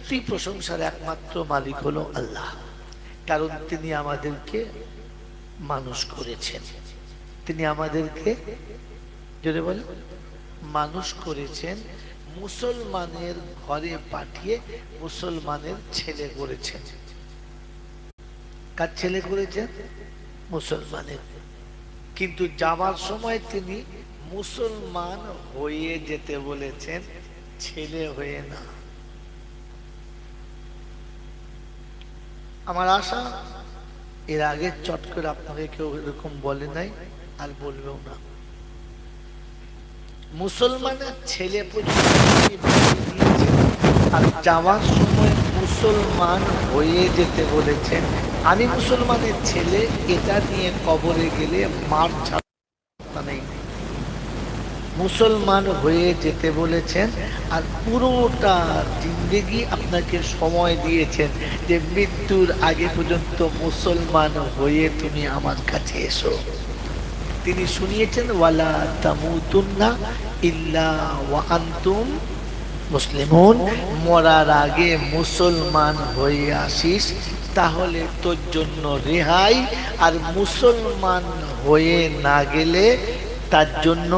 সত্যি প্রশংসার একমাত্র মালিক হলো আল্লাহ, কারণ তিনি আমাদেরকে মানুষ করেছেন। তিনি আমাদেরকে যদি বলে মানুষ করেছেন, মুসলমানের ঘরে পাঠিয়ে মুসলমানের ছেলে করেছেন। কার ছেলে করেছেন? মুসলমানের। কিন্তু যাবার সময় তিনি মুসলমান হয়ে যেতে বলেছেন, ছেলে হয়ে না। আমার আশা এর আগে চট করে আপনাকে কেউ এরকম বলে নাই, আর বলবেও না। মুসলমানের ছেলে পর্যন্ত আর যাওয়ার সময় মুসলমান হয়ে যেতে বলেছেন। আমি মুসলমানের ছেলে, এটা নিয়ে কবরে গেলে মার ছাড়া নেই। মুসলমান হয়ে যেতে বলেছেন, আর পুরোটা জিন্দেগি আপনাকে সময় দিয়েছেন যে মৃত্যুর আগে পর্যন্ত মুসলমান হয়ে তুমি আমার কাছে এসো। তিনি শুনিয়েছেন ওয়ালা তামুতুন্না ইল্লা ওয়া আনতুম মুসলিমুন, মরার আগে মুসলমান হয়ে আসিস, তাহলে তোর জন্য রেহাই। আর মুসলমান হয়ে না গেলে তার জন্য